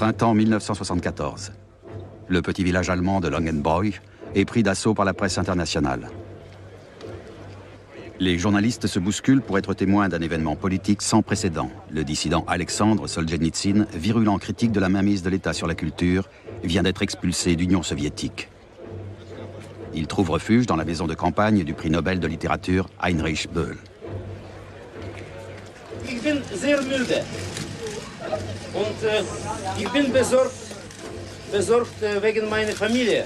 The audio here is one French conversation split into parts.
Printemps 1974. Le petit village allemand de Langenbräu est pris d'assaut par la presse internationale. Les journalistes se bousculent pour être témoins d'un événement politique sans précédent. Le dissident Alexandre Solzhenitsyn, virulent critique de la mainmise de l'État sur la culture, vient d'être expulsé d'Union soviétique. Il trouve refuge dans la maison de campagne du prix Nobel de littérature Heinrich Böll. Ich bin sehr müde und ich bin besorgt wegen meiner Familie.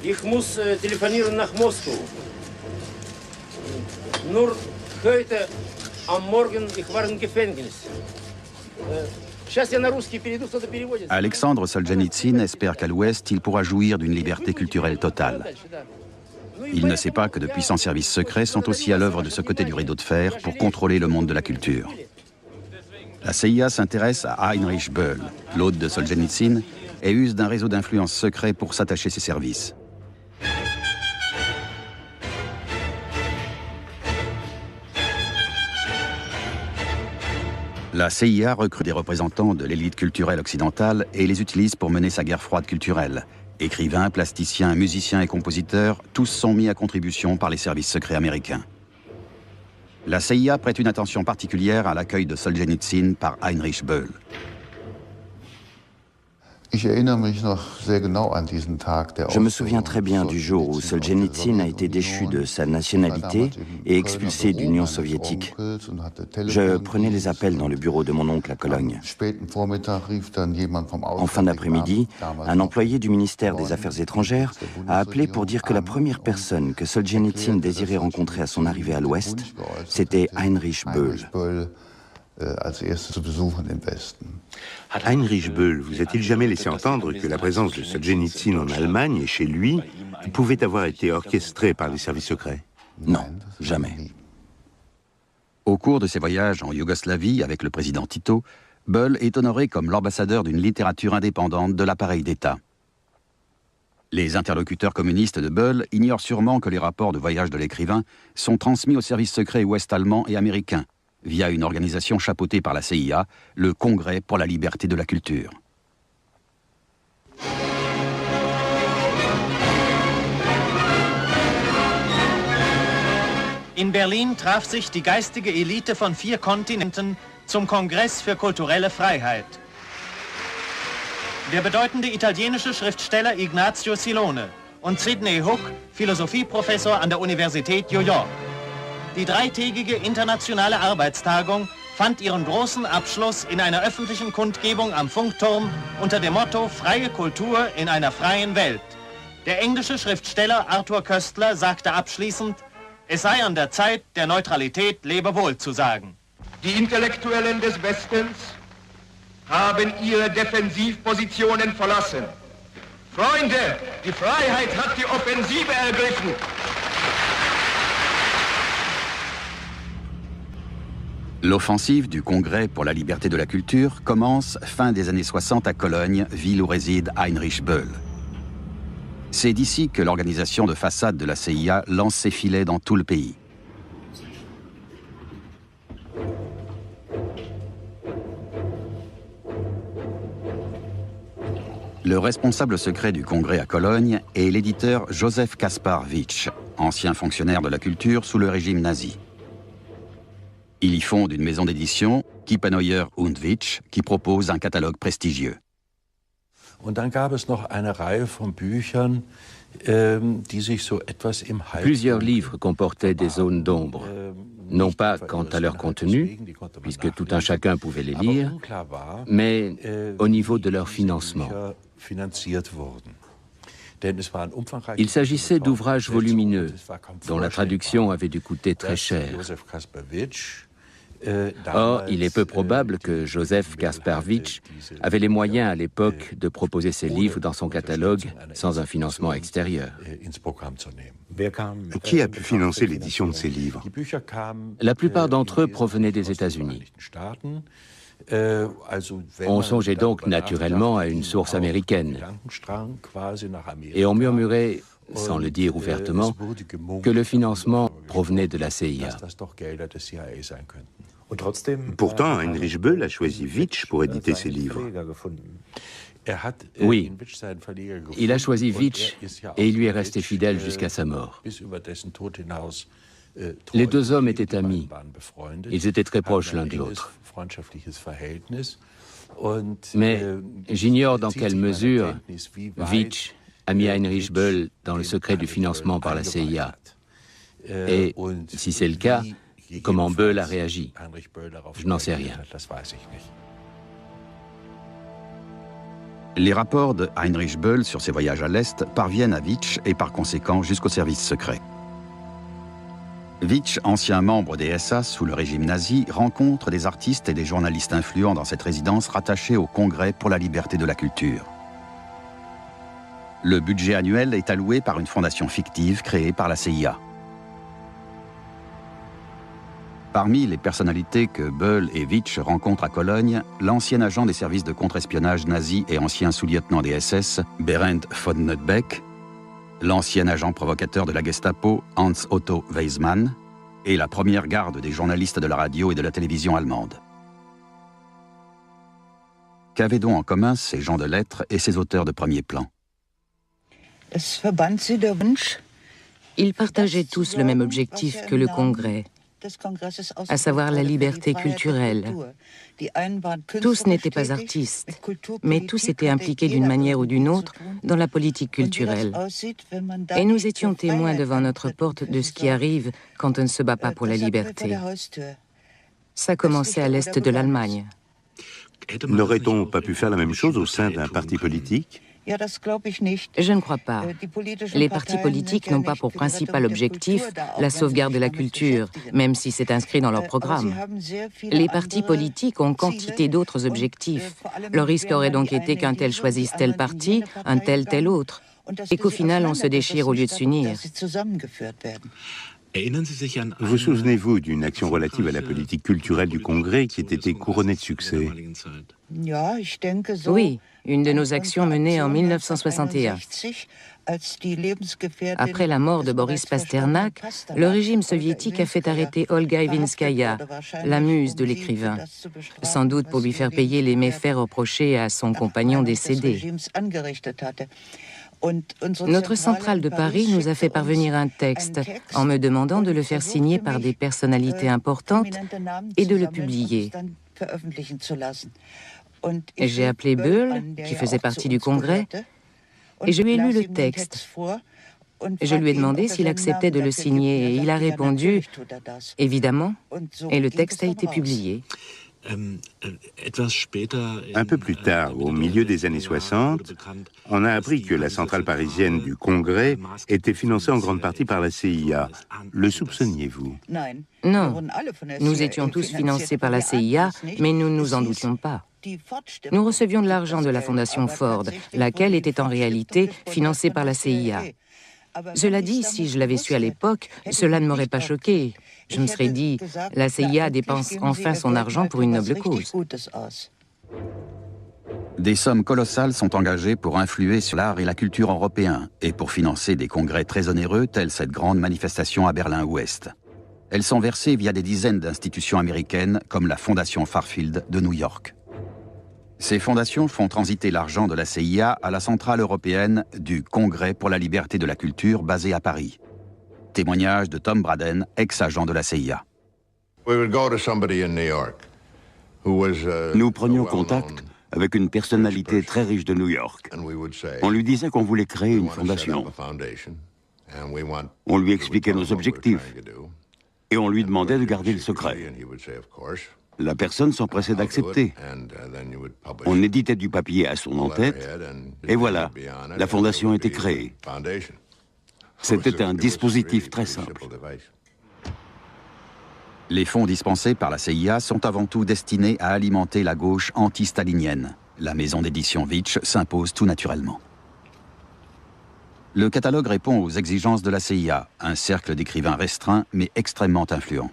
Ich muss telefonieren nach Moskau. Nur heute am Morgen ich war im Gefängnis. Alexandre Solzhenitsyn espère qu'à l'Ouest, il pourra jouir d'une liberté culturelle totale. Il ne sait pas que de puissants services secrets sont aussi à l'œuvre de ce côté du rideau de fer pour contrôler le monde de la culture. La CIA s'intéresse à Heinrich Böll, l'hôte de Solzhenitsyn, et use d'un réseau d'influence secret pour s'attacher ses services. La CIA recrute des représentants de l'élite culturelle occidentale et les utilise pour mener sa guerre froide culturelle. Écrivains, plasticiens, musiciens et compositeurs, tous sont mis à contribution par les services secrets américains. La CIA prête une attention particulière à l'accueil de Solzhenitsyn par Heinrich Böll. Je me souviens très bien du jour où Solzhenitsyn a été déchu de sa nationalité et expulsé de l'Union soviétique. Je prenais les appels dans le bureau de mon oncle à Cologne. En fin d'après-midi, un employé du ministère des Affaires étrangères a appelé pour dire que la première personne que Solzhenitsyn désirait rencontrer à son arrivée à l'Ouest, c'était Heinrich Böll. Heinrich Böll vous a-t-il jamais laissé entendre que la présence de Solzhenitsyn en Allemagne et chez lui pouvait avoir été orchestrée par les services secrets? Non, jamais. Au cours de ses voyages en Yougoslavie avec le président Tito, Böll est honoré comme l'ambassadeur d'une littérature indépendante de l'appareil d'État. Les interlocuteurs communistes de Böll ignorent sûrement que les rapports de voyage de l'écrivain sont transmis aux services secrets ouest-allemands et américains, via une organisation chapeautée par la CIA, le Congrès pour la liberté de la culture. In Berlin traf sich die geistige Elite von 4 Kontinenten zum Kongress für kulturelle Freiheit. Der bedeutende italienische Schriftsteller Ignazio Silone und Sidney Hook, Philosophieprofessor an der Universität New York. Die dreitägige internationale Arbeitstagung fand ihren großen Abschluss in einer öffentlichen Kundgebung am Funkturm unter dem Motto Freie Kultur in einer freien Welt. Der englische Schriftsteller Arthur Koestler sagte abschließend, es sei an der Zeit, der Neutralität Lebewohl zu sagen. Die Intellektuellen des Westens haben ihre Defensivpositionen verlassen. Freunde, die Freiheit hat die Offensive ergriffen. L'offensive du Congrès pour la liberté de la culture commence fin des années 60 à Cologne, ville où réside Heinrich Böll. C'est d'ici que l'organisation de façade de la CIA lance ses filets dans tout le pays. Le responsable secret du Congrès à Cologne est l'éditeur Josef Kaspar Witsch, ancien fonctionnaire de la culture sous le régime nazi. Il y fonde une maison d'édition, Kiepenheuer und Witsch, qui propose un catalogue prestigieux. Plusieurs livres comportaient des zones d'ombre, non pas quant à leur contenu, puisque tout un chacun pouvait les lire, mais au niveau de leur financement. Il s'agissait d'ouvrages volumineux, dont la traduction avait dû coûter très cher. Or, il est peu probable que Josef Kaspar Witsch avait les moyens à l'époque de proposer ses livres dans son catalogue sans un financement extérieur. Qui a pu financer l'édition de ces livres? La plupart d'entre eux provenaient des États-Unis. On songeait donc naturellement à une source américaine. Et on murmurait, sans le dire ouvertement, que le financement provenait de la CIA. Pourtant, Heinrich Böll a choisi Witsch pour éditer ses livres. Oui, il a choisi Witsch et il lui est resté fidèle jusqu'à sa mort. Les deux hommes étaient amis. Ils étaient très proches l'un de l'autre. Mais j'ignore dans quelle mesure Witsch a mis Heinrich Böll dans le secret du financement par la CIA. Et si c'est le cas, comment Böll a réagi? Je n'en sais rien. Les rapports de Heinrich Böll sur ses voyages à l'Est parviennent à Witsch et par conséquent jusqu'au service secret. Witsch, ancien membre des SA sous le régime nazi, rencontre des artistes et des journalistes influents dans cette résidence rattachée au Congrès pour la liberté de la culture. Le budget annuel est alloué par une fondation fictive créée par la CIA. Parmi les personnalités que Böll et Witsch rencontrent à Cologne, l'ancien agent des services de contre-espionnage nazi et ancien sous-lieutenant des SS, Berend von Nödbeck, l'ancien agent provocateur de la Gestapo, Hans Otto Weizmann, et la première garde des journalistes de la radio et de la télévision allemande. Qu'avaient donc en commun ces gens de lettres et ces auteurs de premier plan? Ils partageaient tous le même objectif que le Congrès, à savoir la liberté culturelle. Tous n'étaient pas artistes, mais tous étaient impliqués d'une manière ou d'une autre dans la politique culturelle. Et nous étions témoins devant notre porte de ce qui arrive quand on ne se bat pas pour la liberté. Ça commençait à l'est de l'Allemagne. N'aurait-on pas pu faire la même chose au sein d'un parti politique? Je ne crois pas. Les partis politiques n'ont pas pour principal objectif la sauvegarde de la culture, même si c'est inscrit dans leur programme. Les partis politiques ont quantité d'autres objectifs. Le risque aurait donc été qu'un tel choisisse tel parti, un tel autre, et qu'au final on se déchire au lieu de s'unir. Vous souvenez-vous d'une action relative à la politique culturelle du Congrès qui ait été couronnée de succès? Oui, une de nos actions menées en 1961. Après la mort de Boris Pasternak, le régime soviétique a fait arrêter Olga Ivinskaya, la muse de l'écrivain, sans doute pour lui faire payer les méfaits reprochés à son compagnon décédé. Notre centrale de Paris nous a fait parvenir un texte en me demandant de le faire signer par des personnalités importantes et de le publier. J'ai appelé Böll, qui faisait partie du Congrès, et je lui ai lu le texte. Je lui ai demandé s'il acceptait de le signer et il a répondu « Évidemment », et le texte a été publié. Un peu plus tard, au milieu des années 60, on a appris que la centrale parisienne du Congrès était financée en grande partie par la CIA. Le soupçonniez-vous? Non, nous étions tous financés par la CIA, mais nous ne nous en doutions pas. Nous recevions de l'argent de la fondation Ford, laquelle était en réalité financée par la CIA. Cela dit, si je l'avais su à l'époque, cela ne m'aurait pas choqué. Je me serais dit, la CIA dépense enfin son argent pour une noble cause. Des sommes colossales sont engagées pour influer sur l'art et la culture européens et pour financer des congrès très onéreux tels cette grande manifestation à Berlin-Ouest. Elles sont versées via des dizaines d'institutions américaines comme la Fondation Fairfield de New York. Ces fondations font transiter l'argent de la CIA à la centrale européenne du Congrès pour la liberté de la culture basée à Paris. Témoignage de Tom Braden, ex-agent de la CIA. Nous prenions contact avec une personnalité très riche de New York. On lui disait qu'on voulait créer une fondation. On lui expliquait nos objectifs et on lui demandait de garder le secret. La personne s'empressait d'accepter. On éditait du papier à son en-tête, et voilà, la fondation était créée. C'était un dispositif très simple. Les fonds dispensés par la CIA sont avant tout destinés à alimenter la gauche anti-stalinienne. La maison d'édition Witsch s'impose tout naturellement. Le catalogue répond aux exigences de la CIA, un cercle d'écrivains restreint mais extrêmement influent.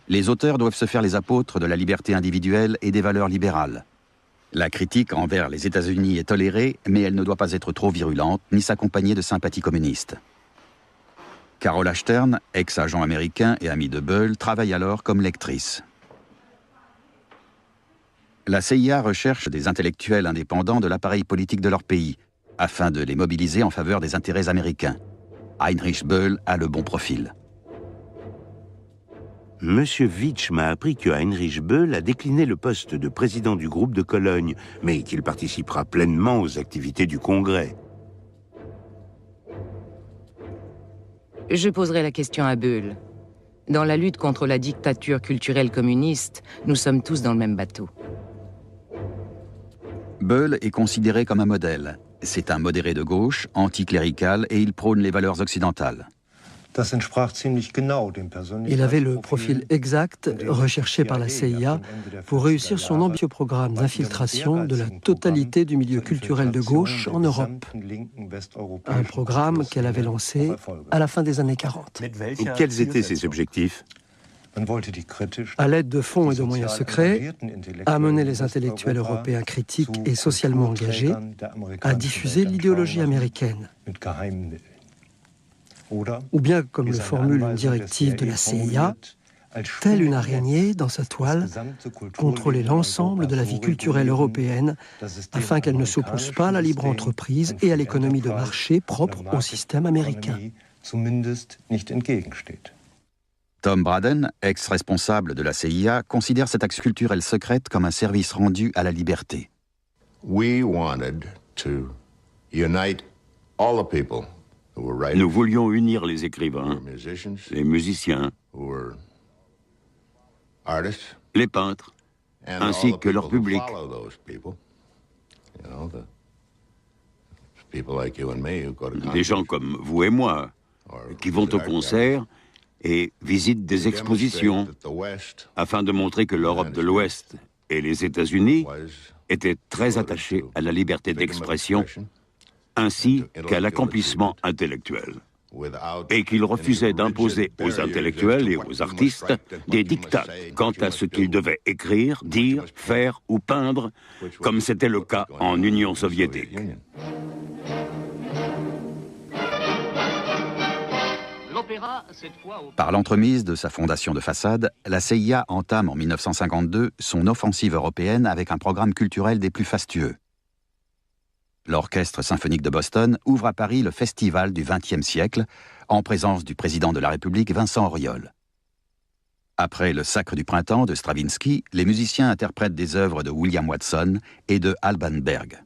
Les auteurs doivent se faire les apôtres de la liberté individuelle et des valeurs libérales. La critique envers les États-Unis est tolérée, mais elle ne doit pas être trop virulente ni s'accompagner de sympathie communiste. Carola Stern, ex-agent américain et ami de Böll, travaille alors comme lectrice. La CIA recherche des intellectuels indépendants de l'appareil politique de leur pays, afin de les mobiliser en faveur des intérêts américains. Heinrich Böll a le bon profil. Monsieur Witsch m'a appris que Heinrich Böll a décliné le poste de président du groupe de Cologne, mais qu'il participera pleinement aux activités du Congrès. Je poserai la question à Böll. Dans la lutte contre la dictature culturelle communiste, nous sommes tous dans le même bateau. Böll est considéré comme un modèle. C'est un modéré de gauche, anticlérical, et il prône les valeurs occidentales. Il avait le profil exact recherché par la CIA pour réussir son ambitieux programme d'infiltration de la totalité du milieu culturel de gauche en Europe. Un programme qu'elle avait lancé à la fin des années 40. Quels étaient ses objectifs ? À l'aide de fonds et de moyens secrets, amener les intellectuels européens critiques et socialement engagés à diffuser l'idéologie américaine. Ou bien, comme le formule une directive de la CIA, telle une araignée dans sa toile, contrôler l'ensemble de la vie culturelle européenne afin qu'elle ne s'oppose pas à la libre entreprise et à l'économie de marché propre au système américain. Tom Braden, ex-responsable de la CIA, considère cette action culturelle secrète comme un service rendu à la liberté. Nous voulions unir les écrivains, les musiciens, les peintres, ainsi que leur public. Des gens comme vous et moi, qui vont au concert et visitent des expositions, afin de montrer que l'Europe de l'Ouest et les États-Unis étaient très attachés à la liberté d'expression, ainsi qu'à l'accomplissement intellectuel, et qu'ils refusaient d'imposer aux intellectuels et aux artistes des diktats quant à ce qu'ils devaient écrire, dire, faire ou peindre, comme c'était le cas en Union soviétique. Par l'entremise de sa fondation de façade, la CIA entame en 1952 son offensive européenne avec un programme culturel des plus fastueux. L'Orchestre symphonique de Boston ouvre à Paris le Festival du XXe siècle, en présence du président de la République Vincent Auriol. Après le Sacre du printemps de Stravinsky, les musiciens interprètent des œuvres de William Watson et de Alban Berg.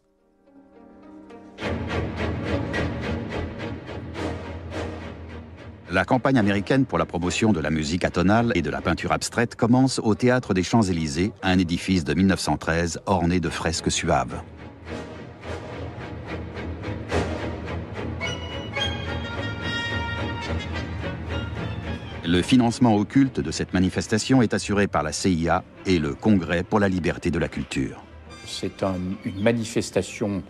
La campagne américaine pour la promotion de la musique atonale et de la peinture abstraite commence au Théâtre des Champs-Élysées, un édifice de 1913 orné de fresques suaves. Le financement occulte de cette manifestation est assuré par la CIA et le Congrès pour la liberté de la culture. C'est une manifestation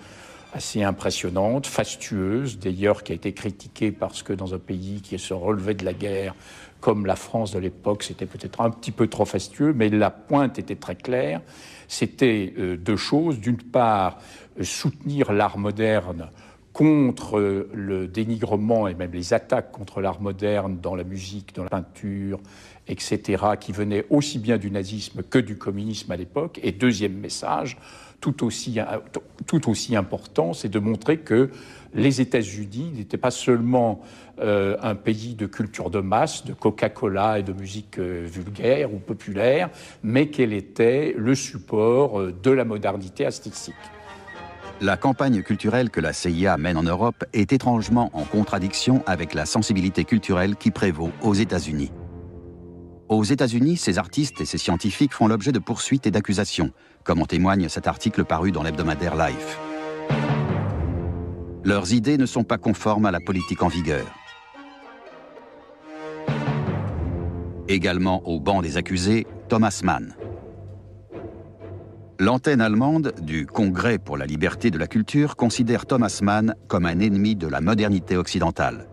assez impressionnante, fastueuse, d'ailleurs qui a été critiquée parce que dans un pays qui se relevait de la guerre, comme la France de l'époque, c'était peut-être un petit peu trop fastueux, mais la pointe était très claire. C'était deux choses. D'une part, soutenir l'art moderne contre le dénigrement et même les attaques contre l'art moderne dans la musique, dans la peinture, etc., qui venaient aussi bien du nazisme que du communisme à l'époque. Et deuxième message, tout aussi important, c'est de montrer que les États-Unis n'étaient pas seulement un pays de culture de masse, de Coca-Cola et de musique vulgaire ou populaire, mais qu'elle était le support de la modernité artistique. La campagne culturelle que la CIA mène en Europe est étrangement en contradiction avec la sensibilité culturelle qui prévaut aux États-Unis. Aux États-Unis, ces artistes et ces scientifiques font l'objet de poursuites et d'accusations, comme en témoigne cet article paru dans l'hebdomadaire Life. Leurs idées ne sont pas conformes à la politique en vigueur. Également au banc des accusés, Thomas Mann. L'antenne allemande du Congrès pour la liberté de la culture considère Thomas Mann comme un ennemi de la modernité occidentale.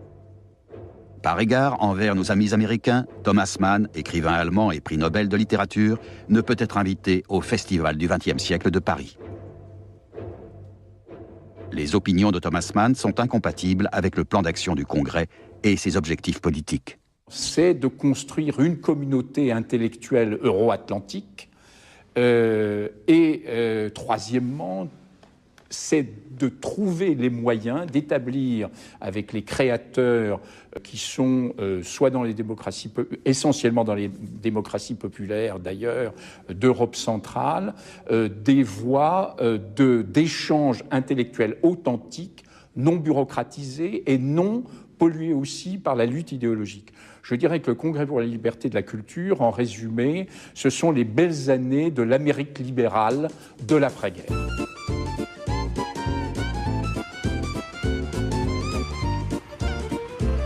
Par égard envers nos amis américains, Thomas Mann, écrivain allemand et prix Nobel de littérature, ne peut être invité au Festival du XXe siècle de Paris. Les opinions de Thomas Mann sont incompatibles avec le plan d'action du Congrès et ses objectifs politiques. C'est de construire une communauté intellectuelle euro-atlantique troisièmement, c'est de trouver les moyens d'établir avec les créateurs qui sont soit dans les démocraties, essentiellement dans les démocraties populaires d'ailleurs, d'Europe centrale, des voies d'échanges intellectuels authentiques, non bureaucratisés et non pollués aussi par la lutte idéologique. Je dirais que le Congrès pour la liberté de la culture, en résumé, ce sont les belles années de l'Amérique libérale de l'après-guerre.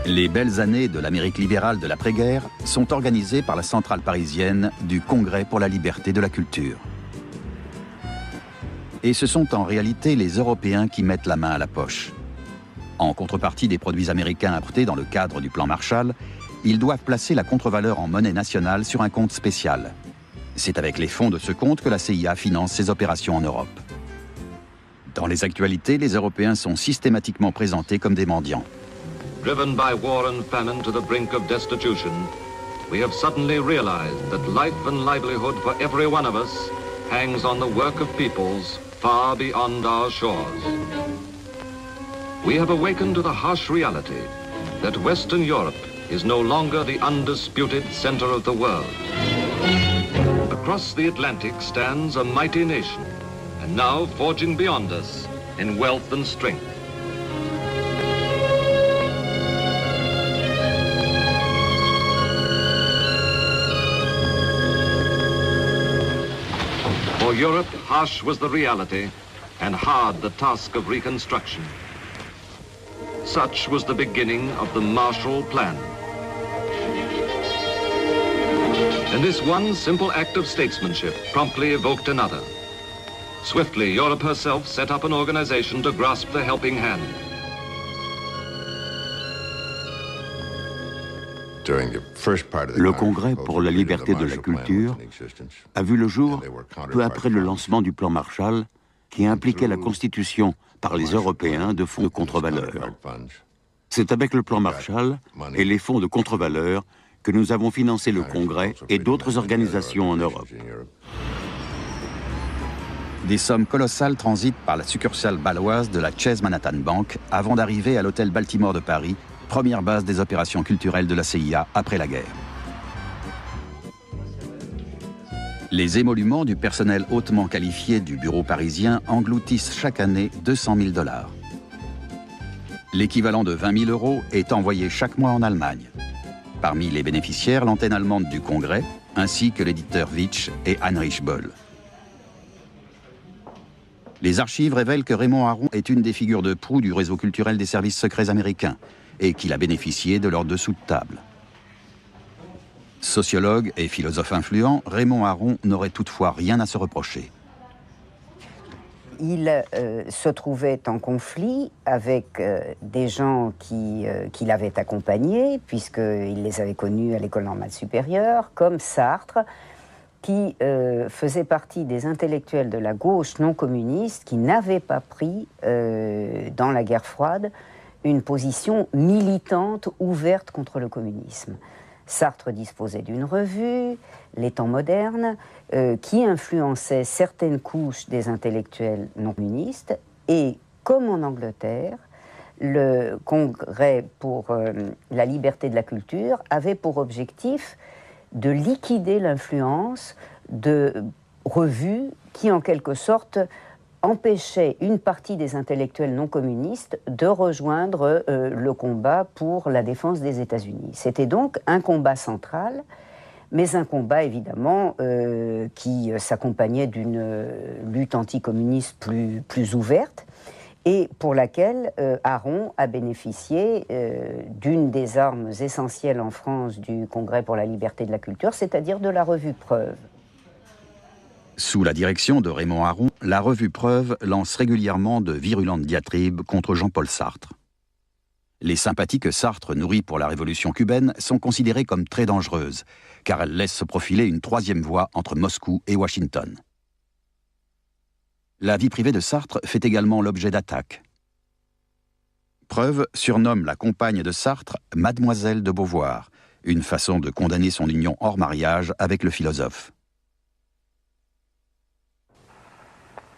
Les belles années de l'Amérique libérale de l'après-guerre sont organisées par la centrale parisienne du Congrès pour la liberté de la culture. Et ce sont en réalité les Européens qui mettent la main à la poche. En contrepartie des produits américains importés dans le cadre du plan Marshall, ils doivent placer la contre-valeur en monnaie nationale sur un compte spécial. C'est avec les fonds de ce compte que la CIA finance ses opérations en Europe. Dans les actualités, les Européens sont systématiquement présentés comme des mendiants. Driven by war and famine to the brink of destitution, we have suddenly realized that life and livelihood for every one of us hangs on the work of peoples far beyond our shores. We have awakened to the harsh reality that Western Europe is no longer the undisputed center of the world. Across the Atlantic stands a mighty nation, and now forging beyond us in wealth and strength. For Europe, harsh was the reality, and hard the task of reconstruction. Such was the beginning of the Marshall Plan. And this one simple act of statesmanship promptly evoked another. Swiftly, Europe herself set up an organization to grasp the helping hand. Le Congrès pour la liberté de la culture a vu le jour peu après le lancement du plan Marshall, qui impliquait la constitution par les Européens de fonds de contre-valeur. C'est avec le plan Marshall et les fonds de contre-valeur que nous avons financé le Congrès et d'autres organisations en Europe. Des sommes colossales transitent par la succursale bâloise de la Chase Manhattan Bank avant d'arriver à l'hôtel Baltimore de Paris, première base des opérations culturelles de la CIA après la guerre. Les émoluments du personnel hautement qualifié du bureau parisien engloutissent chaque année 200 000 $. L'équivalent de 20 000 € est envoyé chaque mois en Allemagne. Parmi les bénéficiaires, l'antenne allemande du Congrès, ainsi que l'éditeur Vitsch et Heinrich Böll. Les archives révèlent que Raymond Aron est une des figures de proue du réseau culturel des services secrets américains et qu'il a bénéficié de leur dessous de table. Sociologue et philosophe influent, Raymond Aron n'aurait toutefois rien à se reprocher. Il se trouvait en conflit avec des gens qui l'avaient accompagné, puisqu'il les avait connus à l'école normale supérieure, comme Sartre, qui faisait partie des intellectuels de la gauche non communiste qui n'avaient pas pris, dans la guerre froide, une position militante ouverte contre le communisme. Sartre disposait d'une revue, Les Temps modernes, qui influençait certaines couches des intellectuels non communistes. Et comme en Angleterre, le Congrès pour la liberté de la culture avait pour objectif de liquider l'influence de revues qui, en quelque sorte, empêchaient une partie des intellectuels non communistes de rejoindre le combat pour la défense des États-Unis. C'était donc un combat central, mais un combat évidemment qui s'accompagnait d'une lutte anticommuniste plus ouverte et pour laquelle Aron a bénéficié d'une des armes essentielles en France du Congrès pour la liberté de la culture, c'est-à-dire de la revue Preuve. Sous la direction de Raymond Aron, la revue Preuve lance régulièrement de virulentes diatribes contre Jean-Paul Sartre. Les sympathies que Sartre nourrit pour la révolution cubaine sont considérées comme très dangereuses, car elles laissent se profiler une troisième voie entre Moscou et Washington. La vie privée de Sartre fait également l'objet d'attaques. Preuve surnomme la compagne de Sartre Mademoiselle de Beauvoir, une façon de condamner son union hors mariage avec le philosophe.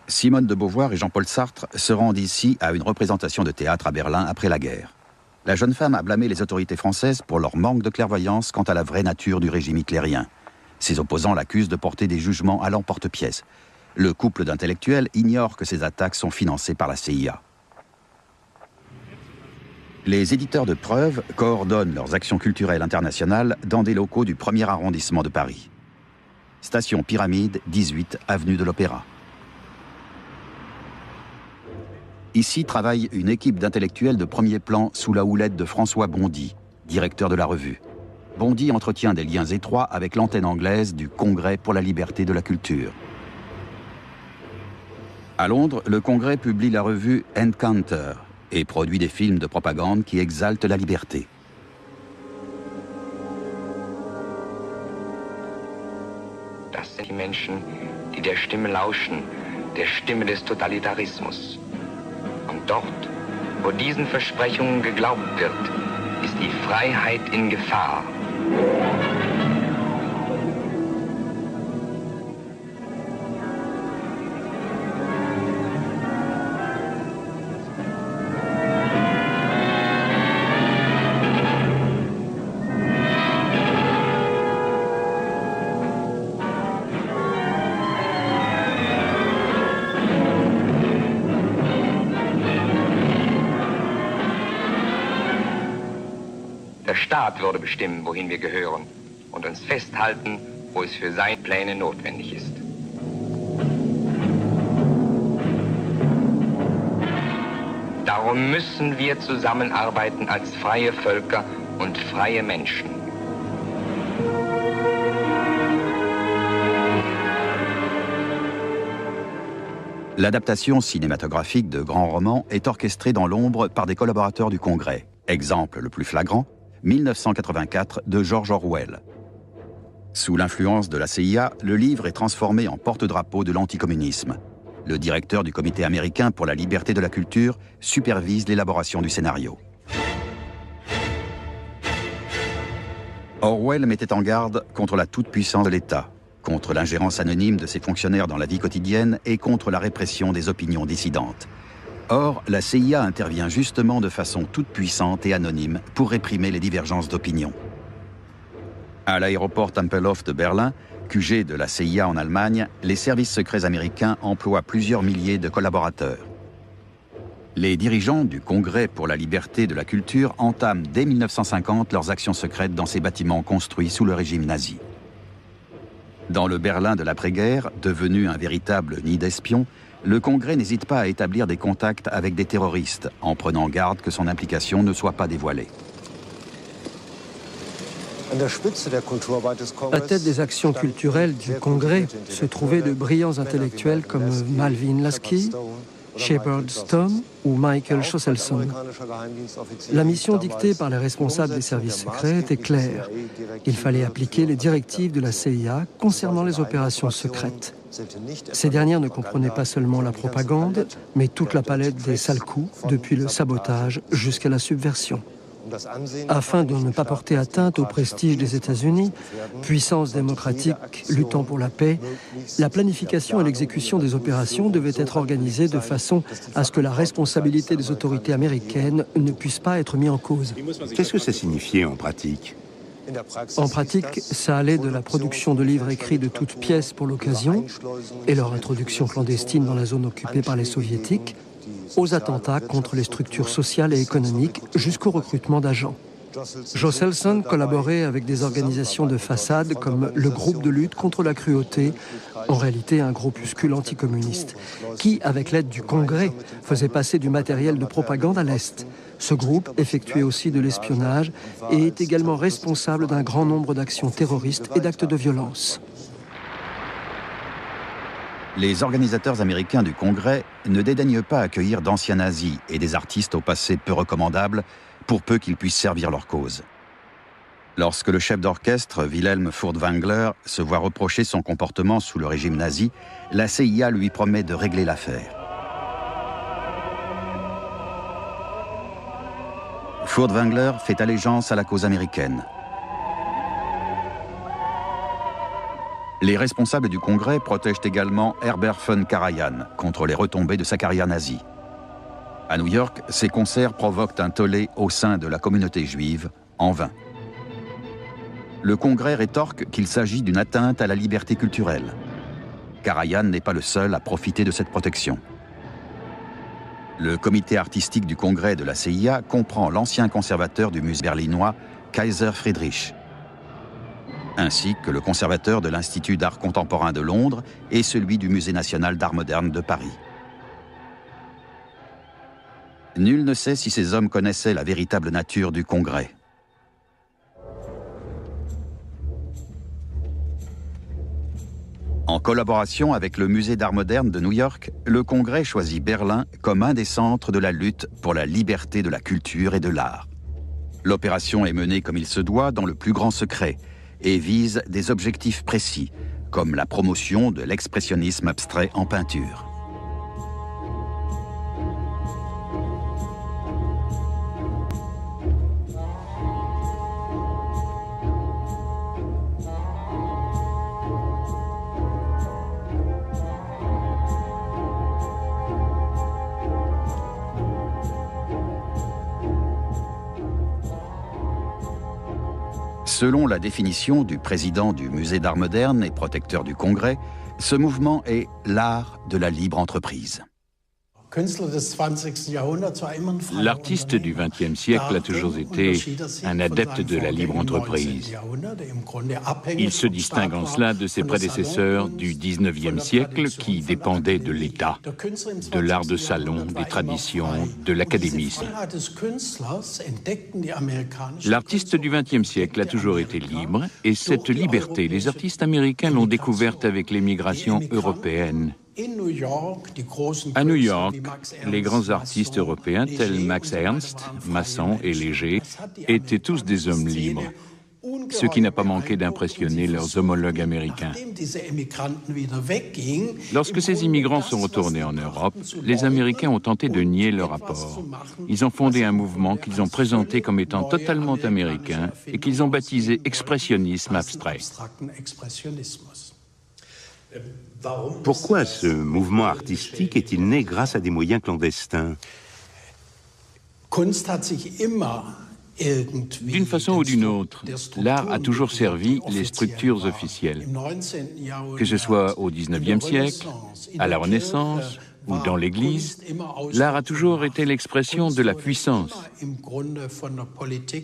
Simone de Beauvoir et Jean-Paul Sartre se rendent ici à une représentation de théâtre à Berlin après la guerre. La jeune femme a blâmé les autorités françaises pour leur manque de clairvoyance quant à la vraie nature du régime hitlérien. Ses opposants l'accusent de porter des jugements à l'emporte-pièce. Le couple d'intellectuels ignore que ces attaques sont financées par la CIA. Les éditeurs de Preuve coordonnent leurs actions culturelles internationales dans des locaux du 1er arrondissement de Paris. Station Pyramide, 18 avenue de l'Opéra. Ici travaille une équipe d'intellectuels de premier plan sous la houlette de François Bondy, directeur de la revue. Bondy entretient des liens étroits avec l'antenne anglaise du Congrès pour la liberté de la culture. À Londres, le Congrès publie la revue Encounter et produit des films de propagande qui exaltent la liberté. Das sind die Menschen, die der Stimme lauschen, der Stimme des Totalitarismus. Und dort, wo diesen Versprechungen geglaubt wird, ist die Freiheit in Gefahr. Der Staat würde bestimmen, wohin wir gehören und uns festhalten, wo es für seine Pläne notwendig ist. Darum müssen wir zusammenarbeiten als freie Völker und freie Menschen. L'adaptation cinématographique de grands romans est orchestrée dans l'ombre par des collaborateurs du Congrès. Exemple le plus flagrant, 1984 de George Orwell. Sous l'influence de la CIA, le livre est transformé en porte-drapeau de l'anticommunisme. Le directeur du Comité américain pour la liberté de la culture supervise l'élaboration du scénario. Orwell mettait en garde contre la toute-puissance de l'État, contre l'ingérence anonyme de ses fonctionnaires dans la vie quotidienne et contre la répression des opinions dissidentes. Or, la CIA intervient justement de façon toute puissante et anonyme pour réprimer les divergences d'opinion. À l'aéroport Tempelhof de Berlin, QG de la CIA en Allemagne, les services secrets américains emploient plusieurs milliers de collaborateurs. Les dirigeants du Congrès pour la liberté de la culture entament dès 1950 leurs actions secrètes dans ces bâtiments construits sous le régime nazi. Dans le Berlin de l'après-guerre, devenu un véritable nid d'espions, le Congrès n'hésite pas à établir des contacts avec des terroristes, en prenant garde que son implication ne soit pas dévoilée. À la tête des actions culturelles du Congrès se trouvaient de brillants intellectuels comme Malvin Lasky, Shepard Stone ou Michael Schosselson. La mission dictée par les responsables des services secrets était claire. Il fallait appliquer les directives de la CIA concernant les opérations secrètes. Ces dernières ne comprenaient pas seulement la propagande, mais toute la palette des sales coups, depuis le sabotage jusqu'à la subversion. Afin de ne pas porter atteinte au prestige des États-Unis, puissance démocratique luttant pour la paix, la planification et l'exécution des opérations devaient être organisées de façon à ce que la responsabilité des autorités américaines ne puisse pas être mise en cause. Qu'est-ce que ça signifiait en pratique ? En pratique, ça allait de la production de livres écrits de toutes pièces pour l'occasion et leur introduction clandestine dans la zone occupée par les soviétiques, aux attentats contre les structures sociales et économiques jusqu'au recrutement d'agents. Schosselson collaborait avec des organisations de façade comme le groupe de lutte contre la cruauté, en réalité un groupuscule anticommuniste, qui, avec l'aide du Congrès, faisait passer du matériel de propagande à l'Est. Ce groupe effectuait aussi de l'espionnage et est également responsable d'un grand nombre d'actions terroristes et d'actes de violence. Les organisateurs américains du Congrès ne dédaignent pas accueillir d'anciens nazis et des artistes au passé peu recommandables, pour peu qu'ils puissent servir leur cause. Lorsque le chef d'orchestre, Wilhelm Furtwängler, se voit reprocher son comportement sous le régime nazi, la CIA lui promet de régler l'affaire. Furtwängler fait allégeance à la cause américaine. Les responsables du Congrès protègent également Herbert von Karajan contre les retombées de sa carrière nazie. À New York, ces concerts provoquent un tollé au sein de la communauté juive, en vain. Le Congrès rétorque qu'il s'agit d'une atteinte à la liberté culturelle. Karajan n'est pas le seul à profiter de cette protection. Le comité artistique du Congrès de la CIA comprend l'ancien conservateur du musée berlinois, Kaiser Friedrich, ainsi que le conservateur de l'Institut d'art contemporain de Londres et celui du Musée national d'art moderne de Paris. Nul ne sait si ces hommes connaissaient la véritable nature du Congrès. En collaboration avec le Musée d'art moderne de New York, le Congrès choisit Berlin comme un des centres de la lutte pour la liberté de la culture et de l'art. L'opération est menée comme il se doit dans le plus grand secret et vise des objectifs précis, comme la promotion de l'expressionnisme abstrait en peinture. Selon la définition du président du Musée d'art moderne et protecteur du Congrès, ce mouvement est l'art de la libre entreprise. L'artiste du XXe siècle a toujours été un adepte de la libre entreprise. Il se distingue en cela de ses prédécesseurs du XIXe siècle qui dépendaient de l'État, de l'art de salon, des traditions, de l'académisme. L'artiste du XXe siècle a toujours été libre et cette liberté, les artistes américains l'ont découverte avec l'émigration européenne. À New York, les grands artistes européens tels Max Ernst, Masson et Léger étaient tous des hommes libres, ce qui n'a pas manqué d'impressionner leurs homologues américains. Lorsque ces immigrants sont retournés en Europe, les Américains ont tenté de nier leur apport. Ils ont fondé un mouvement qu'ils ont présenté comme étant totalement américain et qu'ils ont baptisé expressionnisme abstrait. Pourquoi ce mouvement artistique est-il né grâce à des moyens clandestins? D'une façon ou d'une autre, l'art a toujours servi les structures officielles. Que ce soit au XIXe siècle, à la Renaissance ou dans l'Église, l'art a toujours été l'expression de la puissance.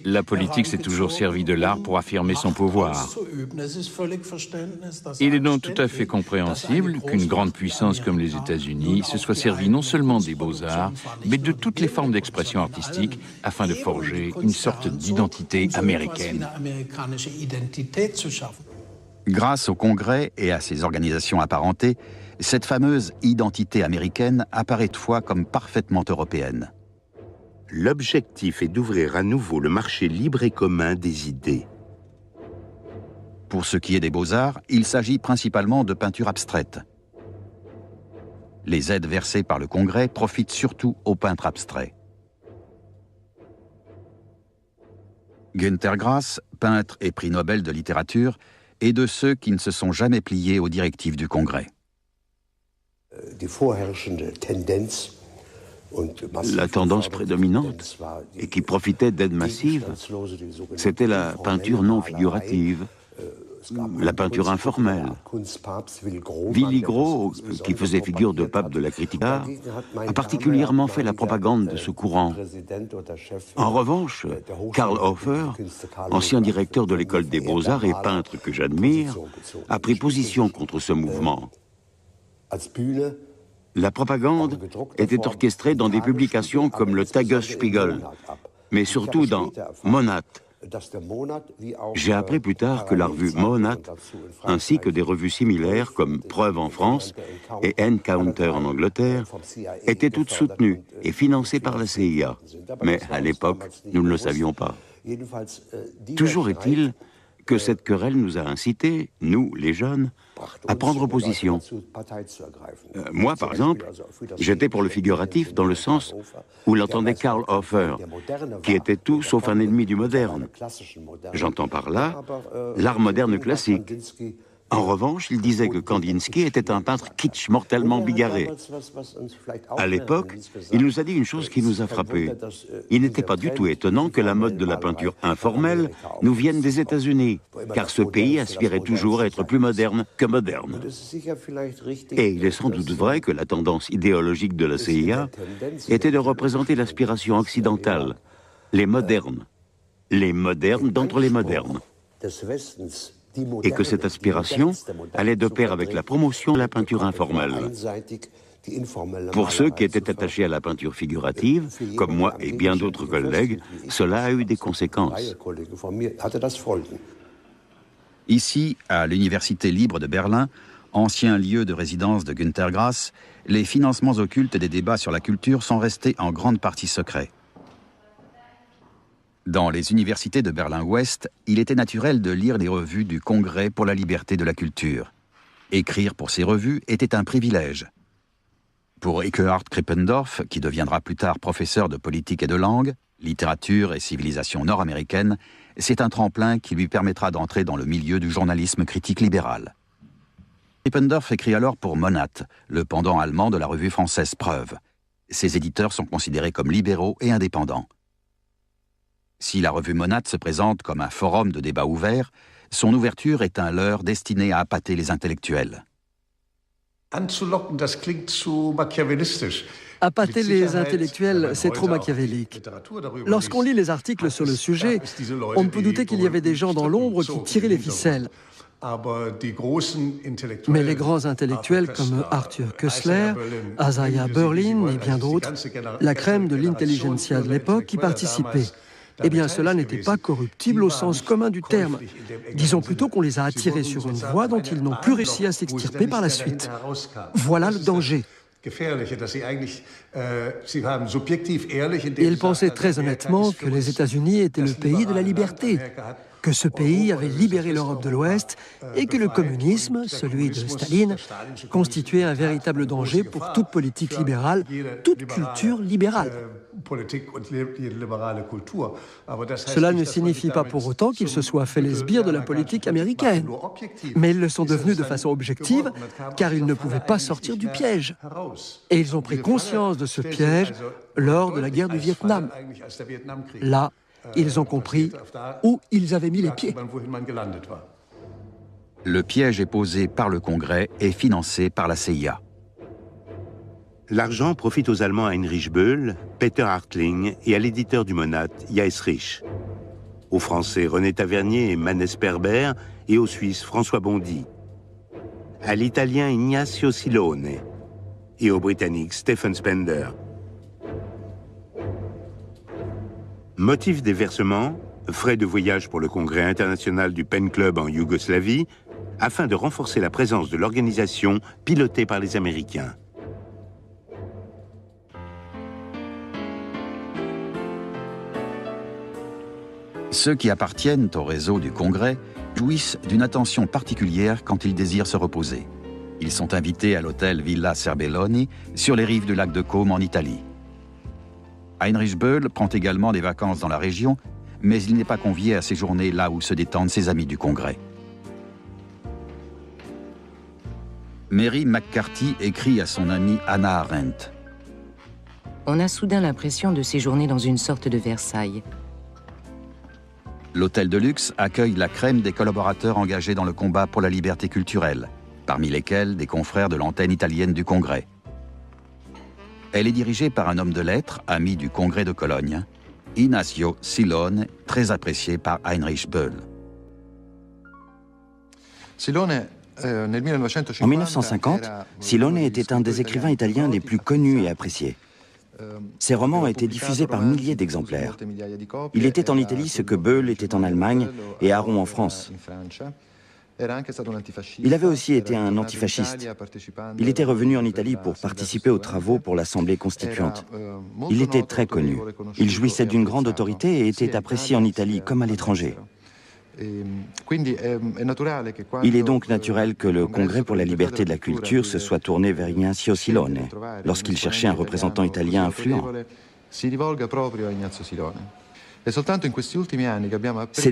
La politique s'est toujours servi de l'art pour affirmer son pouvoir. Il est donc tout à fait compréhensible qu'une grande puissance comme les États-Unis se soit servie non seulement des beaux-arts, mais de toutes les formes d'expression artistique afin de forger une sorte d'identité américaine. Grâce au Congrès et à ses organisations apparentées, cette fameuse identité américaine apparaît toutefois comme parfaitement européenne. L'objectif est d'ouvrir à nouveau le marché libre et commun des idées. Pour ce qui est des beaux-arts, il s'agit principalement de peinture abstraite. Les aides versées par le Congrès profitent surtout aux peintres abstraits. Günter Grass, peintre et prix Nobel de littérature, est de ceux qui ne se sont jamais pliés aux directives du Congrès. La tendance prédominante, et qui profitait d'aides massives, c'était la peinture non figurative, la peinture informelle. Willy Gros, qui faisait figure de pape de la critique d'art, a particulièrement fait la propagande de ce courant. En revanche, Karl Hofer, ancien directeur de l'école des beaux-arts et peintre que j'admire, a pris position contre ce mouvement. La propagande était orchestrée dans des publications comme le Tagesspiegel, mais surtout dans Monat. J'ai appris plus tard que la revue Monat, ainsi que des revues similaires comme Preuve en France et Encounter en Angleterre, étaient toutes soutenues et financées par la CIA. Mais à l'époque, nous ne le savions pas. Toujours est-il que cette querelle nous a incités, nous, les jeunes, à prendre position. Moi, par exemple, j'étais pour le figuratif dans le sens où l'entendait Karl Hofer, qui était tout sauf un ennemi du moderne. J'entends par là l'art moderne classique. En revanche, il disait que Kandinsky était un peintre kitsch mortellement bigarré. À l'époque, il nous a dit une chose qui nous a frappés. Il n'était pas du tout étonnant que la mode de la peinture informelle nous vienne des États-Unis, car ce pays aspirait toujours à être plus moderne que moderne. Et il est sans doute vrai que la tendance idéologique de la CIA était de représenter l'aspiration occidentale, les modernes d'entre les modernes. Et que cette aspiration allait de pair avec la promotion de la peinture informelle. Pour ceux qui étaient attachés à la peinture figurative, comme moi et bien d'autres collègues, cela a eu des conséquences. Ici, à l'Université libre de Berlin, ancien lieu de résidence de Günter Grass, les financements occultes des débats sur la culture sont restés en grande partie secrets. Dans les universités de Berlin-Ouest, il était naturel de lire les revues du Congrès pour la liberté de la culture. Écrire pour ces revues était un privilège. Pour Ekkehard Krippendorf, qui deviendra plus tard professeur de politique et de langue, littérature et civilisation nord-américaine, c'est un tremplin qui lui permettra d'entrer dans le milieu du journalisme critique libéral. Krippendorf écrit alors pour Monat, le pendant allemand de la revue française Preuve. Ses éditeurs sont considérés comme libéraux et indépendants. Si la revue Monat se présente comme un forum de débat ouvert, son ouverture est un leurre destiné à appâter les intellectuels. Appâter les intellectuels, c'est trop machiavélique. Lorsqu'on lit les articles sur le sujet, on ne peut douter qu'il y avait des gens dans l'ombre qui tiraient les ficelles. Mais les grands intellectuels comme Arthur Koestler, Isaiah Berlin et bien d'autres, la crème de l'intelligentsia de l'époque qui participaient, eh bien cela n'était pas corruptible au sens commun du terme. Disons plutôt qu'on les a attirés sur une voie dont ils n'ont plus réussi à s'extirper par la suite. Voilà le danger. Ils pensaient très honnêtement que les États-Unis étaient le pays de la liberté, que ce pays avait libéré l'Europe de l'Ouest et que le communisme, celui de Staline, constituait un véritable danger pour toute politique libérale, toute culture libérale. Cela ne signifie pas pour autant qu'ils se soient fait les sbires de la politique américaine, mais ils le sont devenus de façon objective car ils ne pouvaient pas sortir du piège. Et ils ont pris conscience de ce piège lors de la guerre du Vietnam. Là, ils ont compris où ils avaient mis les pieds. Le piège est posé par le Congrès et financé par la CIA. L'argent profite aux Allemands Heinrich Böll, Peter Hartling et à l'éditeur du Monat, Jais Rich. Aux Français René Tavernier et Mannes Sperber et aux Suisses François Bondy. À l'Italien Ignazio Silone et aux Britanniques Stephen Spender. Motif des versements, frais de voyage pour le Congrès international du Pen Club en Yougoslavie, afin de renforcer la présence de l'organisation pilotée par les Américains. Ceux qui appartiennent au réseau du Congrès jouissent d'une attention particulière quand ils désirent se reposer. Ils sont invités à l'hôtel Villa Serbelloni sur les rives du lac de Côme en Italie. Heinrich Böll prend également des vacances dans la région, mais il n'est pas convié à séjourner là où se détendent ses amis du Congrès. Mary McCarthy écrit à son amie Hannah Arendt. On a soudain l'impression de séjourner dans une sorte de Versailles. L'hôtel de luxe accueille la crème des collaborateurs engagés dans le combat pour la liberté culturelle, parmi lesquels des confrères de l'antenne italienne du Congrès. Elle est dirigée par un homme de lettres, ami du Congrès de Cologne, Ignazio Silone, très apprécié par Heinrich Böll. En 1950, Silone était un des écrivains italiens les plus connus et appréciés. Ses romans ont été diffusés par milliers d'exemplaires. Il était en Italie ce que Böll était en Allemagne et Aron en France. Il avait aussi été un antifasciste. Il était revenu en Italie pour participer aux travaux pour l'Assemblée constituante. Il était très connu. Il jouissait d'une grande autorité et était apprécié en Italie comme à l'étranger. Il est donc naturel que le Congrès pour la liberté de la culture se soit tourné vers Ignazio Silone lorsqu'il cherchait un représentant italien influent. Ces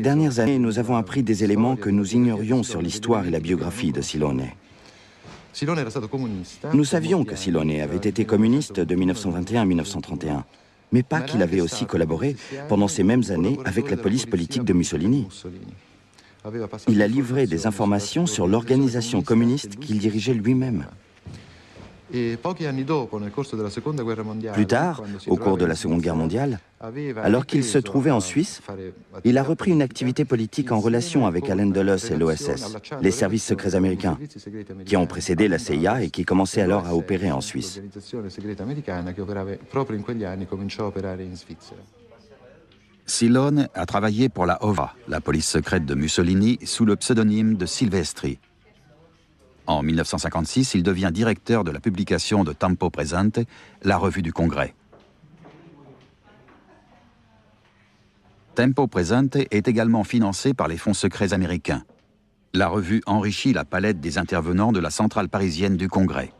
dernières années, nous avons appris des éléments que nous ignorions sur l'histoire et la biographie de Silone. Nous savions que Silone avait été communiste de 1921 à 1931, mais pas qu'il avait aussi collaboré pendant ces mêmes années avec la police politique de Mussolini. Il a livré des informations sur l'organisation communiste qu'il dirigeait lui-même. Plus tard, au cours de la Seconde Guerre mondiale, alors qu'il se trouvait en Suisse, il a repris une activité politique en relation avec Allen Dulles et l'OSS, les services secrets américains, qui ont précédé la CIA et qui commençaient alors à opérer en Suisse. Silone a travaillé pour la OVA, la police secrète de Mussolini, sous le pseudonyme de Silvestri. En 1956, il devient directeur de la publication de Tempo Presente, la revue du Congrès. Tempo Presente est également financé par les fonds secrets américains. La revue enrichit la palette des intervenants de la centrale parisienne du Congrès.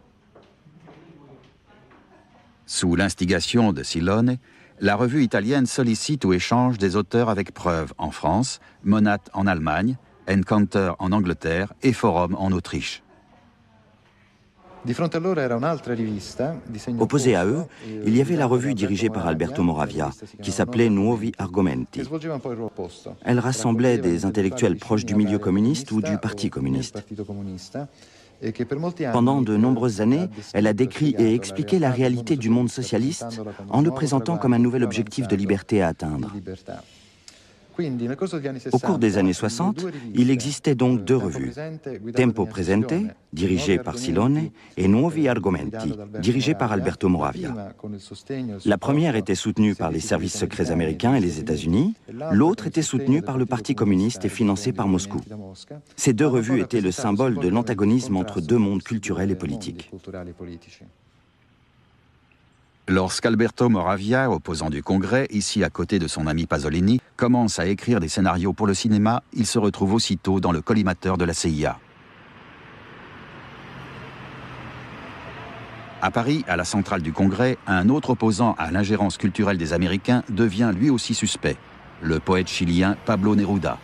Sous l'instigation de Silone, la revue italienne sollicite ou échange des auteurs avec preuves en France, Monat en Allemagne, Encounter en Angleterre et Forum en Autriche. Opposé à eux, il y avait la revue dirigée par Alberto Moravia, qui s'appelait Nuovi Argomenti. Elle rassemblait des intellectuels proches du milieu communiste ou du Parti communiste. Pendant de nombreuses années, elle a décrit et expliqué la réalité du monde socialiste en le présentant comme un nouvel objectif de liberté à atteindre. Au cours des années 60, il existait donc deux revues, Tempo Presente, dirigée par Silone, et Nuovi Argomenti, dirigée par Alberto Moravia. La première était soutenue par les services secrets américains et les États-Unis, l'autre était soutenue par le Parti communiste et financée par Moscou. Ces deux revues étaient le symbole de l'antagonisme entre deux mondes culturels et politiques. Lorsqu'Alberto Moravia, opposant du Congrès, ici à côté de son ami Pasolini, commence à écrire des scénarios pour le cinéma, il se retrouve aussitôt dans le collimateur de la CIA. À Paris, à la centrale du Congrès, un autre opposant à l'ingérence culturelle des Américains devient lui aussi suspect, le poète chilien Pablo Neruda.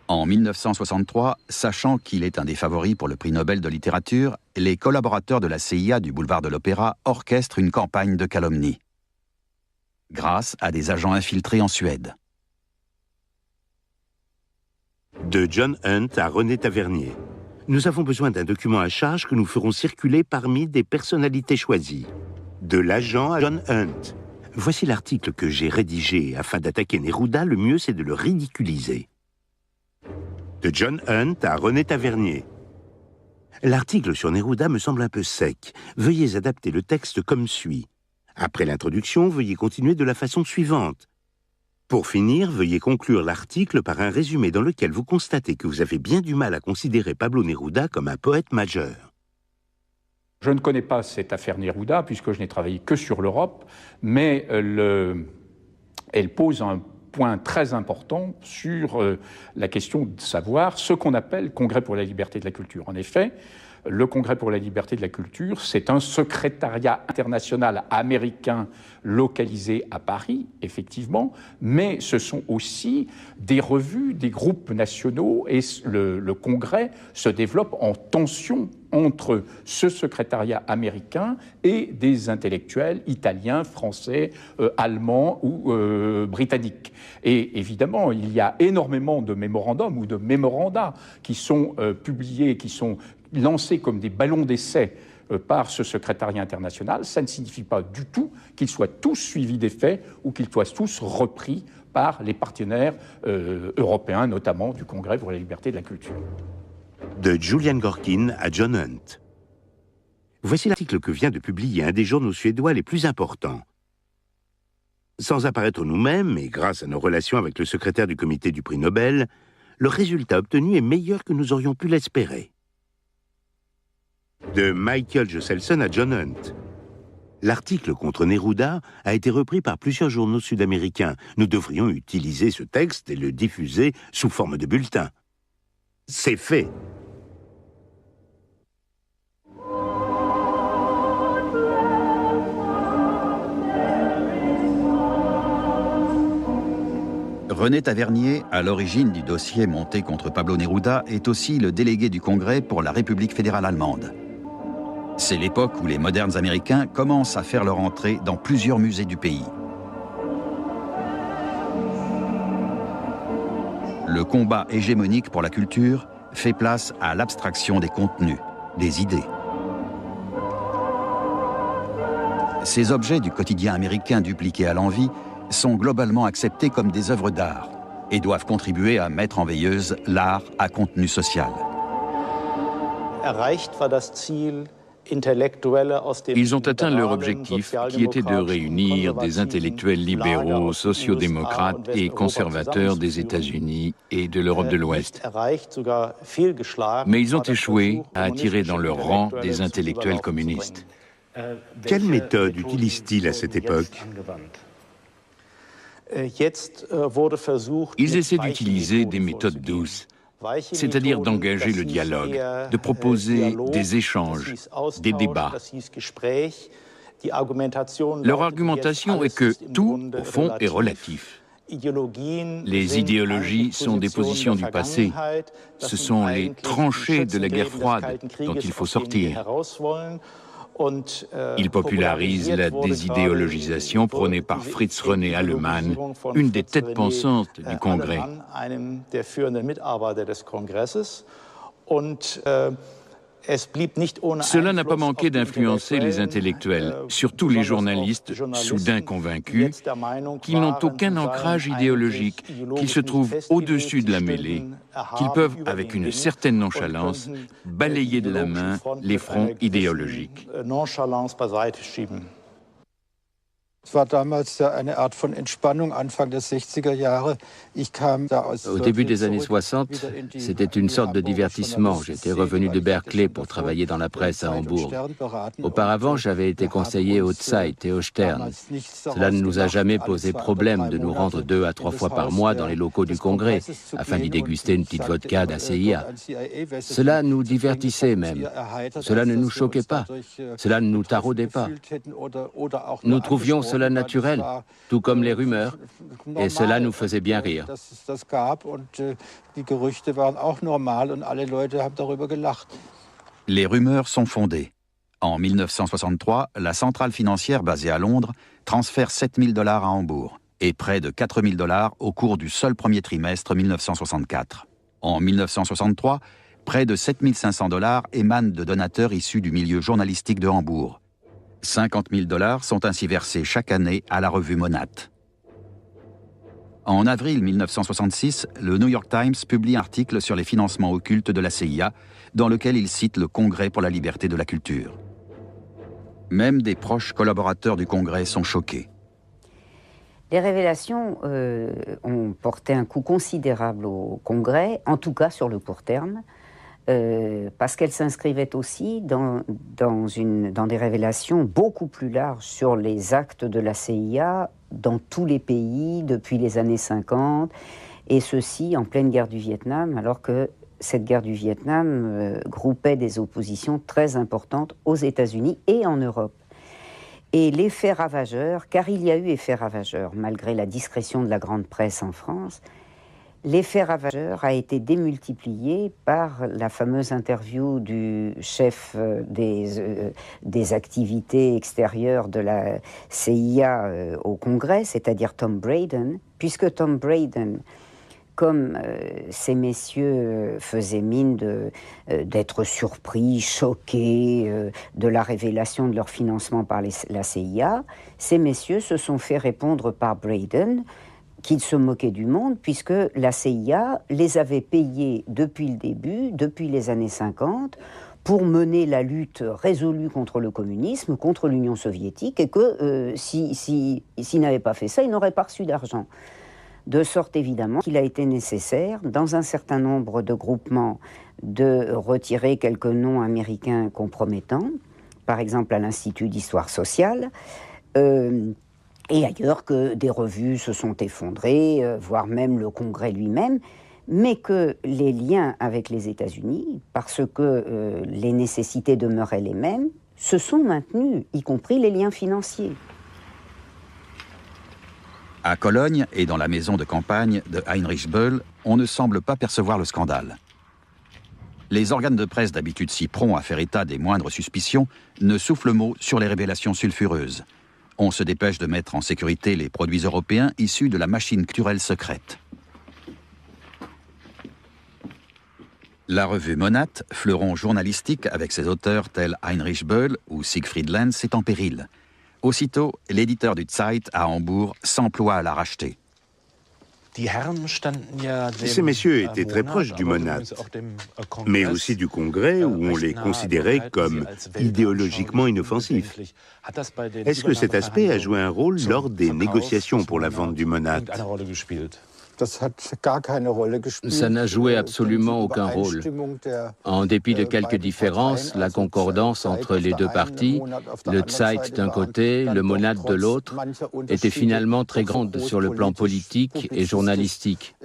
En 1963, sachant qu'il est un des favoris pour le prix Nobel de littérature, les collaborateurs de la CIA du boulevard de l'Opéra orchestrent une campagne de calomnie, grâce à des agents infiltrés en Suède. De John Hunt à René Tavernier. Nous avons besoin d'un document à charge que nous ferons circuler parmi des personnalités choisies. De l'agent à John Hunt. Voici l'article que j'ai rédigé afin d'attaquer Neruda, le mieux c'est de le ridiculiser. De John Hunt à René Tavernier. L'article sur Neruda me semble un peu sec. Veuillez adapter le texte comme suit. Après l'introduction, veuillez continuer de la façon suivante. Pour finir, veuillez conclure l'article par un résumé dans lequel vous constatez que vous avez bien du mal à considérer Pablo Neruda comme un poète majeur. Je ne connais pas cette affaire Neruda, puisque je n'ai travaillé que sur l'Europe, mais elle pose un point très important sur la question de savoir ce qu'on appelle Congrès pour la liberté de la culture. En effet, le Congrès pour la liberté de la culture, c'est un secrétariat international américain localisé à Paris, effectivement, mais ce sont aussi des revues, des groupes nationaux, et le Congrès se développe en tension entre ce secrétariat américain et des intellectuels italiens, français, allemands ou britanniques. Et évidemment, il y a énormément de mémorandums ou de mémoranda qui sont publiés, qui sont lancés comme des ballons d'essai par ce secrétariat international. Ça ne signifie pas du tout qu'ils soient tous suivis des faits ou qu'ils soient tous repris par les partenaires européens, notamment du Congrès pour la liberté de la culture. De Julian Gorkin à John Hunt. Voici l'article que vient de publier un des journaux suédois les plus importants. Sans apparaître nous-mêmes, et grâce à nos relations avec le secrétaire du comité du prix Nobel, le résultat obtenu est meilleur que nous aurions pu l'espérer. De Michael Jöselsen à John Hunt. L'article contre Neruda a été repris par plusieurs journaux sud-américains. Nous devrions utiliser ce texte et le diffuser sous forme de bulletin. C'est fait. René Tavernier, à l'origine du dossier monté contre Pablo Neruda, est aussi le délégué du Congrès pour la République fédérale allemande. C'est l'époque où les modernes américains commencent à faire leur entrée dans plusieurs musées du pays. Le combat hégémonique pour la culture fait place à l'abstraction des contenus, des idées. Ces objets du quotidien américain dupliqués à l'envi sont globalement acceptés comme des œuvres d'art et doivent contribuer à mettre en veilleuse l'art à contenu social. Ils ont atteint leur objectif qui était de réunir des intellectuels libéraux, sociodémocrates et conservateurs des États-Unis et de l'Europe de l'Ouest. Mais ils ont échoué à attirer dans leur rang des intellectuels communistes. Quelle méthode utilisent-ils à cette époque ? Ils essaient d'utiliser des méthodes douces, c'est-à-dire d'engager le dialogue, de proposer des échanges, des débats. Leur argumentation est que tout, au fond, est relatif. Les idéologies sont des positions du passé. Ce sont les tranchées de la guerre froide dont il faut sortir. Il popularise la désidéologisation prônée par Fritz René Allemann, une des têtes pensantes du Congrès. Cela n'a pas manqué d'influencer les intellectuels, surtout les journalistes, soudain convaincus qu'ils n'ont aucun ancrage idéologique, qu'ils se trouvent au-dessus de la mêlée, qu'ils peuvent, avec une certaine nonchalance, balayer de la main les fronts idéologiques. Au début des années 60, c'était une sorte de divertissement. J'étais revenu de Berkeley pour travailler dans la presse à Hambourg. Auparavant, j'avais été conseiller au Zeit et au Stern. Cela ne nous a jamais posé problème de nous rendre 2 à 3 fois par mois dans les locaux du Congrès, afin d'y déguster une petite vodka de la CIA. Cela nous divertissait même. Cela ne nous choquait pas. Cela ne nous taraudait pas. Nous trouvions cela naturel, tout comme les rumeurs, et cela nous faisait bien rire. Les rumeurs sont fondées. En 1963, la centrale financière basée à Londres transfère $7 000 à Hambourg et près de $4 000 au cours du seul premier trimestre 1964. En 1963, près de $7 500 émanent de donateurs issus du milieu journalistique de Hambourg. $50 000 sont ainsi versés chaque année à la revue Monat. En avril 1966, le New York Times publie un article sur les financements occultes de la CIA, dans lequel il cite le Congrès pour la liberté de la culture. Même des proches collaborateurs du Congrès sont choqués. Les révélations ont porté un coup considérable au Congrès, en tout cas sur le court terme, parce qu'elles s'inscrivaient aussi dans des révélations beaucoup plus larges sur les actes de la CIA dans tous les pays depuis les années 50, et ceci en pleine guerre du Vietnam, alors que cette guerre du Vietnam groupait des oppositions très importantes aux États-Unis et en Europe. Et l'effet ravageur, car il y a eu effet ravageur, malgré la discrétion de la grande presse en France, l'effet ravageur a été démultiplié par la fameuse interview du chef des activités extérieures de la CIA au Congrès, c'est-à-dire Tom Braden, puisque Tom Braden, comme ces messieurs faisaient mine d'être surpris, choqués de la révélation de leur financement par la CIA, ces messieurs se sont fait répondre par Braden qu'ils se moquaient du monde, puisque la CIA les avait payés depuis le début, depuis les années 50, pour mener la lutte résolue contre le communisme, contre l'Union soviétique, et que s'ils n'avaient pas fait ça, ils n'auraient pas reçu d'argent. De sorte évidemment qu'il a été nécessaire, dans un certain nombre de groupements, de retirer quelques noms américains compromettants, par exemple à l'Institut d'histoire sociale, et ailleurs que des revues se sont effondrées, voire même le Congrès lui-même, mais que les liens avec les États-Unis, parce que les nécessités demeuraient les mêmes, se sont maintenus, y compris les liens financiers. À Cologne et dans la maison de campagne de Heinrich Böll, on ne semble pas percevoir le scandale. Les organes de presse, d'habitude si prompts à faire état des moindres suspicions, ne soufflent mot sur les révélations sulfureuses. On se dépêche de mettre en sécurité les produits européens issus de la machine culturelle secrète. La revue Monat, fleuron journalistique avec ses auteurs tels Heinrich Böll ou Siegfried Lenz, est en péril. Aussitôt, l'éditeur du Zeit à Hambourg s'emploie à la racheter. Ces messieurs étaient très proches du Monat, mais aussi du Congrès où on les considérait comme idéologiquement inoffensifs. Est-ce que cet aspect a joué un rôle lors des négociations pour la vente du Monat ? Ça n'a joué absolument aucun rôle. En dépit de quelques différences, la concordance entre les deux partis, le Zeit d'un côté, le Monat de l'autre, était finalement très grande sur le plan politique et journalistique.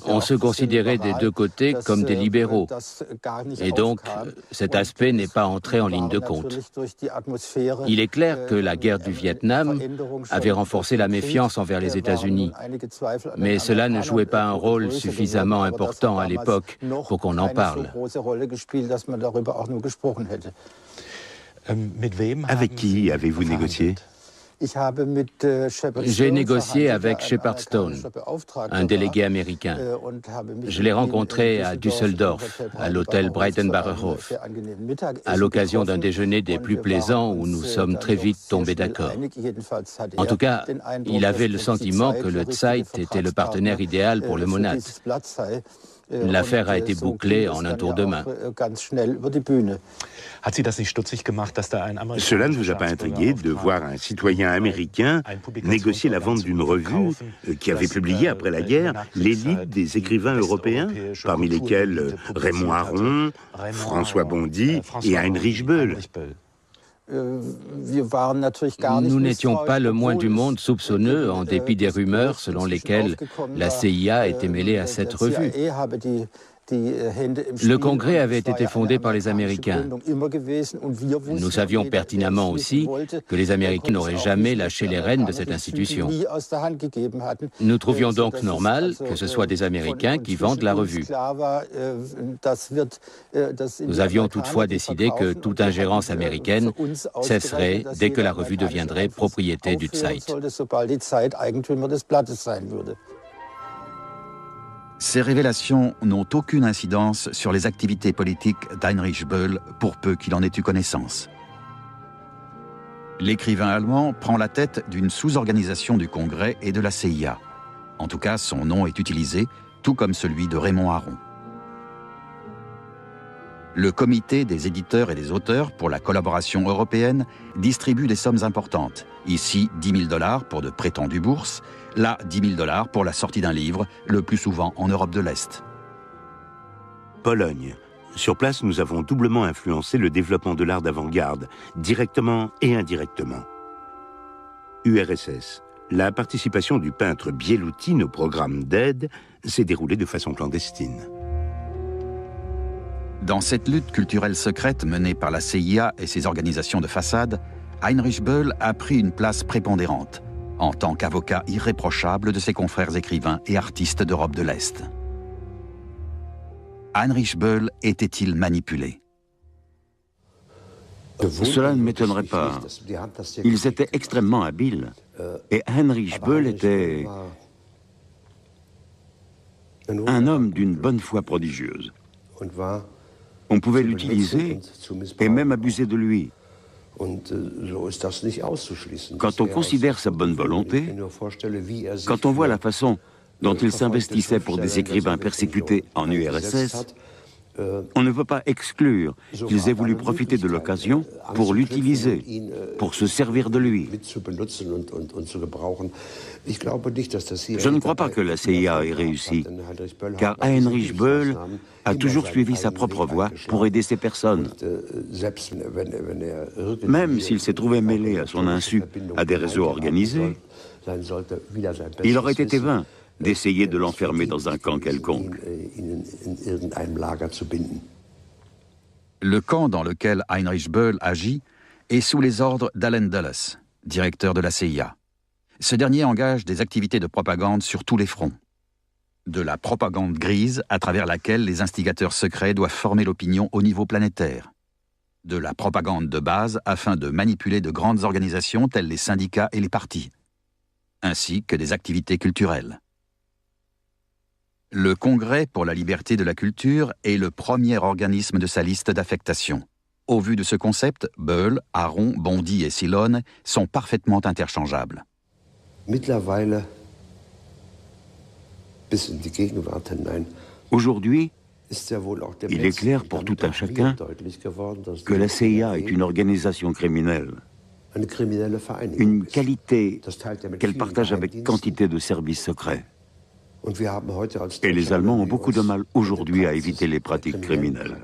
On se considérait des deux côtés comme des libéraux. Et donc, cet aspect n'est pas entré en ligne de compte. Il est clair que la guerre du Vietnam avait renforcé la méfiance envers les États-Unis. Mais cela ne jouait pas un rôle suffisamment important à l'époque pour qu'on en parle. Avec qui avez-vous négocié ? J'ai négocié avec Shepard Stone, un délégué américain. Je l'ai rencontré à Düsseldorf, à l'hôtel Breitenbacher Hof, à l'occasion d'un déjeuner des plus plaisants où nous sommes très vite tombés d'accord. En tout cas, il avait le sentiment que le Zeit était le partenaire idéal pour le Monat. L'affaire a été bouclée en un tour de main. Cela ne vous a pas intrigué de voir un citoyen américain négocier la vente d'une revue qui avait publié après la guerre l'élite des écrivains européens, parmi lesquels Raymond Aron, François Bondy et Heinrich Böll. Nous n'étions pas le moins du monde soupçonneux, en dépit des rumeurs selon lesquelles la CIA était mêlée à cette revue. Le Congrès avait été fondé par les Américains. Nous savions pertinemment aussi que les Américains n'auraient jamais lâché les rênes de cette institution. Nous trouvions donc normal que ce soit des Américains qui vendent la revue. Nous avions toutefois décidé que toute ingérence américaine cesserait dès que la revue deviendrait propriété du Zeit. Ces révélations n'ont aucune incidence sur les activités politiques d'Heinrich Böll, pour peu qu'il en ait eu connaissance. L'écrivain allemand prend la tête d'une sous-organisation du Congrès et de la CIA. En tout cas, son nom est utilisé, tout comme celui de Raymond Aron. Le comité des éditeurs et des auteurs pour la collaboration européenne distribue des sommes importantes. Ici, 10 000 $ pour de prétendues bourses, là, 10 000 $ pour la sortie d'un livre, le plus souvent en Europe de l'Est. Pologne. Sur place, nous avons doublement influencé le développement de l'art d'avant-garde, directement et indirectement. URSS. La participation du peintre Bieloutin au programme d'aide s'est déroulée de façon clandestine. Dans cette lutte culturelle secrète menée par la CIA et ses organisations de façade, Heinrich Böll a pris une place prépondérante, en tant qu'avocat irréprochable de ses confrères écrivains et artistes d'Europe de l'Est. Heinrich Böll était-il manipulé? Cela ne m'étonnerait pas. Ils étaient extrêmement habiles. Et Heinrich Böll était un homme d'une bonne foi prodigieuse. On pouvait l'utiliser et même abuser de lui. Quand on considère sa bonne volonté, quand on voit la façon dont il s'investissait pour des écrivains persécutés en URSS, On ne peut pas exclure qu'ils aient voulu profiter de l'occasion pour l'utiliser, pour se servir de lui. Je ne crois pas que la CIA ait réussi, car Heinrich Böll a toujours suivi sa propre voie pour aider ces personnes. Même s'il s'est trouvé mêlé à son insu à des réseaux organisés, il aurait été vain d'essayer de l'enfermer dans un camp quelconque. Le camp dans lequel Heinrich Böll agit est sous les ordres d'Allen Dulles, directeur de la CIA. Ce dernier engage des activités de propagande sur tous les fronts. De la propagande grise à travers laquelle les instigateurs secrets doivent former l'opinion au niveau planétaire. De la propagande de base afin de manipuler de grandes organisations telles les syndicats et les partis, ainsi que des activités culturelles. Le Congrès pour la liberté de la culture est le premier organisme de sa liste d'affectation. Au vu de ce concept, Böll, Aron, Bondy et Silone sont parfaitement interchangeables. Aujourd'hui, il est clair pour tout un chacun que la CIA est une organisation criminelle, une qualité qu'elle partage avec quantité de services secrets. Et les Allemands ont beaucoup de mal aujourd'hui à éviter les pratiques criminelles.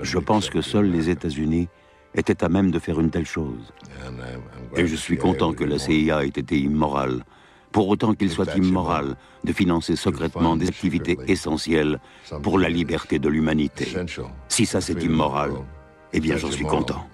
Je pense que seuls les États-Unis étaient à même de faire une telle chose. Et je suis content que la CIA ait été immorale, pour autant qu'il soit immoral de financer secrètement des activités essentielles pour la liberté de l'humanité. Si ça c'est immoral, eh bien j'en suis content.